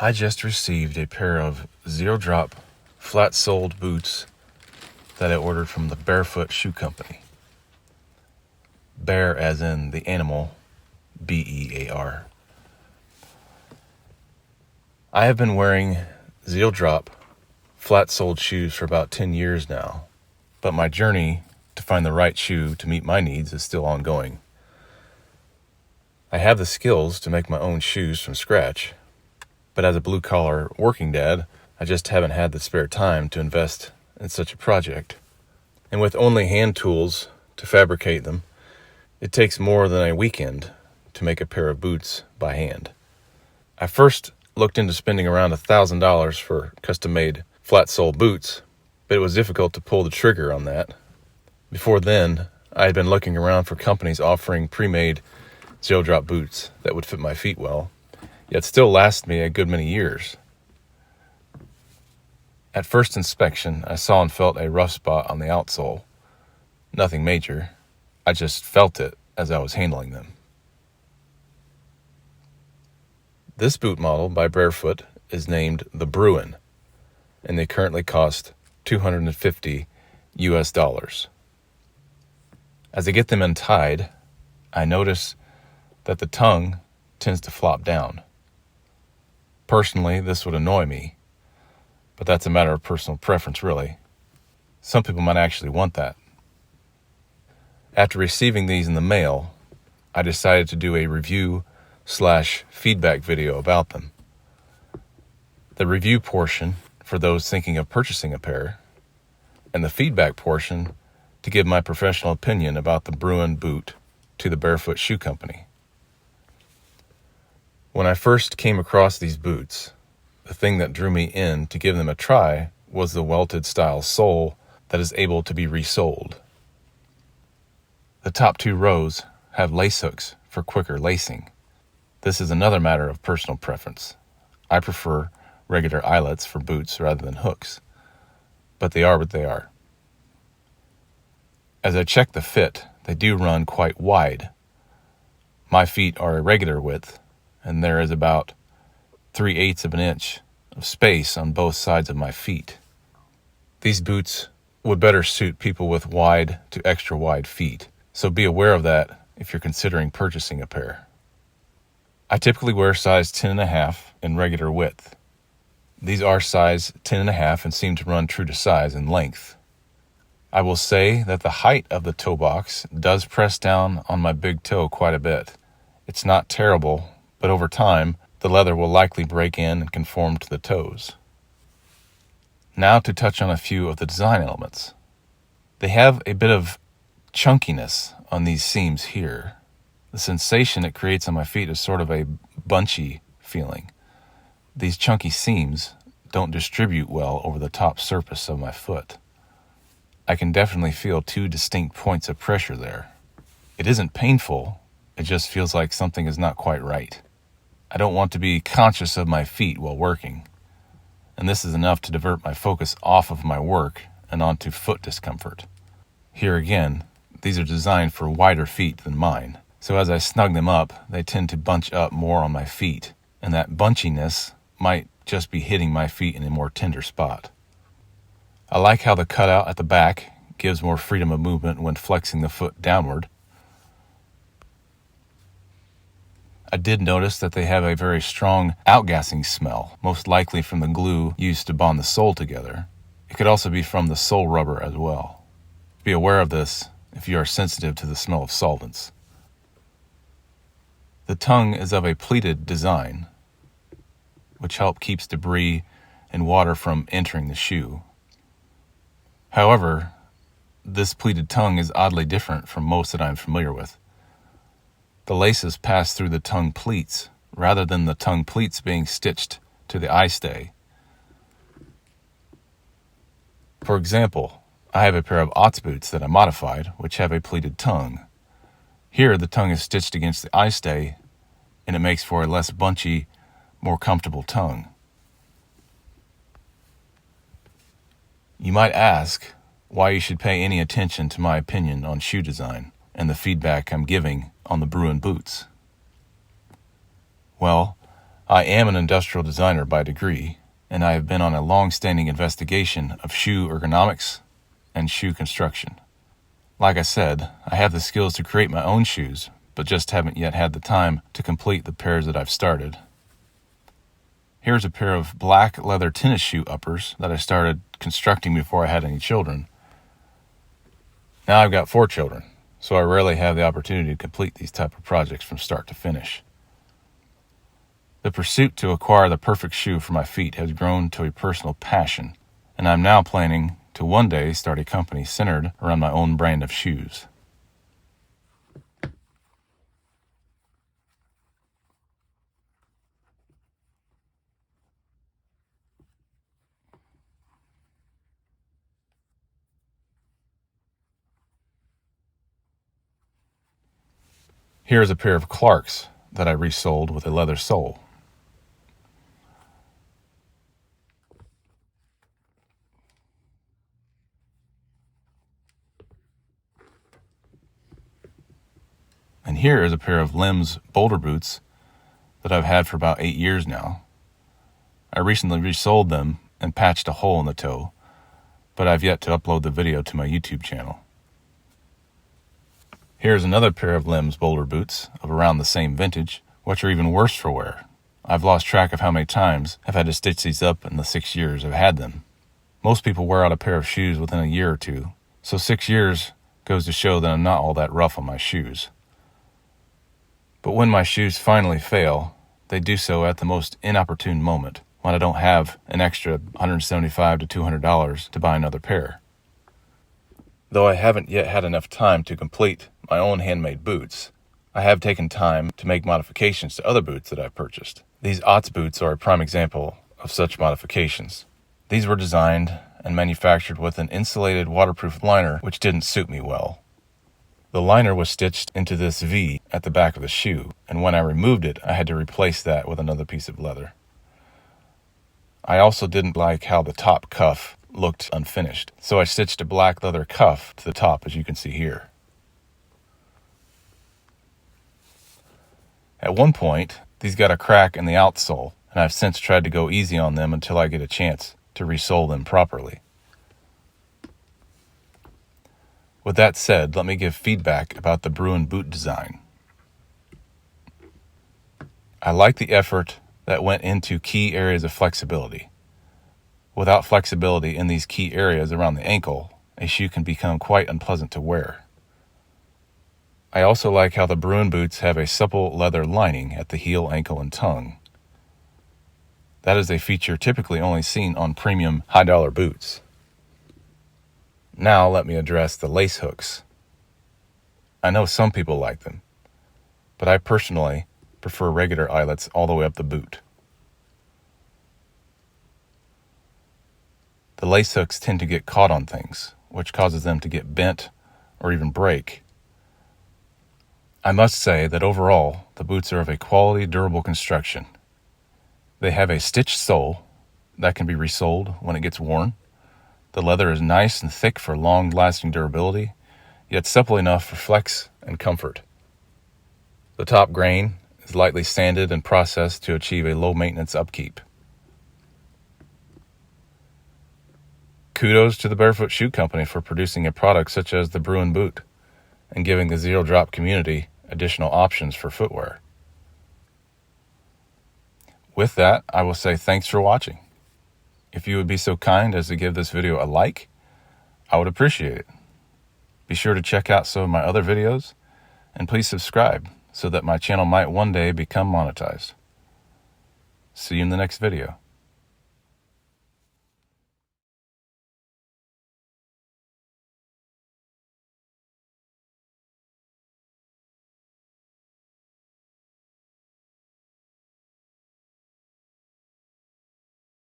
I just received a pair of zero-drop, flat-soled boots that I ordered from the Barefoot Shoe Company. Bear as in the animal, B-E-A-R. I have been wearing zero-drop, flat-soled shoes for about 10 years now, but my journey to find the right shoe to meet my needs is still ongoing. I have the skills to make my own shoes from scratch, but as a blue-collar working dad, I just haven't had the spare time to invest in such a project. And with only hand tools to fabricate them, it takes more than a weekend to make a pair of boots by hand. I first looked into spending around $1,000 for custom-made flat-sole boots, but it was difficult to pull the trigger on that. Before then, I had been looking around for companies offering pre-made zero-drop boots that would fit my feet well, yet still last me a good many years. At first inspection, I saw and felt a rough spot on the outsole. Nothing major. I just felt it as I was handling them. This boot model by Barefoot is named the Bruin, and they currently cost $250 US. As I get them untied, I notice that the tongue tends to flop down. Personally, this would annoy me, but that's a matter of personal preference, really. Some people might actually want that. After receiving these in the mail, I decided to do a review/feedback video about them. The review portion for those thinking of purchasing a pair, and the feedback portion to give my professional opinion about the Bruin Boot to the Barefoot Shoe Company. When I first came across these boots, the thing that drew me in to give them a try was the welted style sole that is able to be resoled. The top two rows have lace hooks for quicker lacing. This is another matter of personal preference. I prefer regular eyelets for boots rather than hooks, but they are what they are. As I check the fit, they do run quite wide. My feet are a regular width, and there is about 3/8 of an inch of space on both sides of my feet. These boots would better suit people with wide to extra wide feet, so be aware of that if you're considering purchasing a pair. I typically wear size 10.5 in regular width. These are size 10.5 and seem to run true to size in length. I will say that the height of the toe box does press down on my big toe quite a bit. It's not terrible, but over time, the leather will likely break in and conform to the toes. Now to touch on a few of the design elements. They have a bit of chunkiness on these seams here. The sensation it creates on my feet is sort of a bunchy feeling. These chunky seams don't distribute well over the top surface of my foot. I can definitely feel two distinct points of pressure there. It isn't painful, it just feels like something is not quite right. I don't want to be conscious of my feet while working, and this is enough to divert my focus off of my work and onto foot discomfort. Here again, these are designed for wider feet than mine, so as I snug them up, they tend to bunch up more on my feet, and that bunchiness might just be hitting my feet in a more tender spot. I like how the cutout at the back gives more freedom of movement when flexing the foot downward. I did notice that they have a very strong outgassing smell, most likely from the glue used to bond the sole together. It could also be from the sole rubber as well. Be aware of this if you are sensitive to the smell of solvents. The tongue is of a pleated design, which keeps debris and water from entering the shoe. However, this pleated tongue is oddly different from most that I'm familiar with. The laces pass through the tongue pleats, rather than the tongue pleats being stitched to the eye stay. For example, I have a pair of Otts boots that I modified, which have a pleated tongue. Here, the tongue is stitched against the eye stay, and it makes for a less bunchy, more comfortable tongue. You might ask why you should pay any attention to my opinion on shoe design and the feedback I'm giving on the Bruin boots. Well, I am an industrial designer by degree, and I have been on a long-standing investigation of shoe ergonomics and shoe construction. Like I said, I have the skills to create my own shoes, but just haven't yet had the time to complete the pairs that I've started. Here's a pair of black leather tennis shoe uppers that I started constructing before I had any children. Now I've got 4 children, so I rarely have the opportunity to complete these type of projects from start to finish. The pursuit to acquire the perfect shoe for my feet has grown to a personal passion, and I'm now planning to one day start a company centered around my own brand of shoes. Here's a pair of Clarks that I resoled with a leather sole. And here is a pair of Lim's boulder boots that I've had for about 8 years now. I recently resoled them and patched a hole in the toe, but I've yet to upload the video to my YouTube channel. Here's another pair of Lim's boulder boots of around the same vintage, which are even worse for wear. I've lost track of how many times I've had to stitch these up in the 6 years I've had them. Most people wear out a pair of shoes within a year or two, so 6 years goes to show that I'm not all that rough on my shoes. But when my shoes finally fail, they do so at the most inopportune moment, when I don't have an extra $175 to $200 to buy another pair. Though I haven't yet had enough time to complete my own handmade boots, I have taken time to make modifications to other boots that I've purchased. These Otts boots are a prime example of such modifications. These were designed and manufactured with an insulated waterproof liner which didn't suit me well. The liner was stitched into this V at the back of the shoe, and when I removed it, I had to replace that with another piece of leather. I also didn't like how the top cuff looked unfinished, so I stitched a black leather cuff to the top, as you can see here. At one point, these got a crack in the outsole, and I've since tried to go easy on them until I get a chance to resole them properly. With that said, let me give feedback about the Bruin Boot design. I like the effort that went into key areas of flexibility. Without flexibility in these key areas around the ankle, a shoe can become quite unpleasant to wear. I also like how the Bruin boots have a supple leather lining at the heel, ankle, and tongue. That is a feature typically only seen on premium high-dollar boots. Now let me address the lace hooks. I know some people like them, but I personally prefer regular eyelets all the way up the boot. The lace hooks tend to get caught on things, which causes them to get bent or even break. I must say that overall, the boots are of a quality, durable construction. They have a stitched sole that can be resoled when it gets worn. The leather is nice and thick for long-lasting durability, yet supple enough for flex and comfort. The top grain is lightly sanded and processed to achieve a low-maintenance upkeep. Kudos to the Barefoot Shoe Company for producing a product such as the Bruin Boot and giving the zero-drop community additional options for footwear. With that, I will say thanks for watching. If you would be so kind as to give this video a like, I would appreciate it. Be sure to check out some of my other videos, and please subscribe so that my channel might one day become monetized. See you in the next video.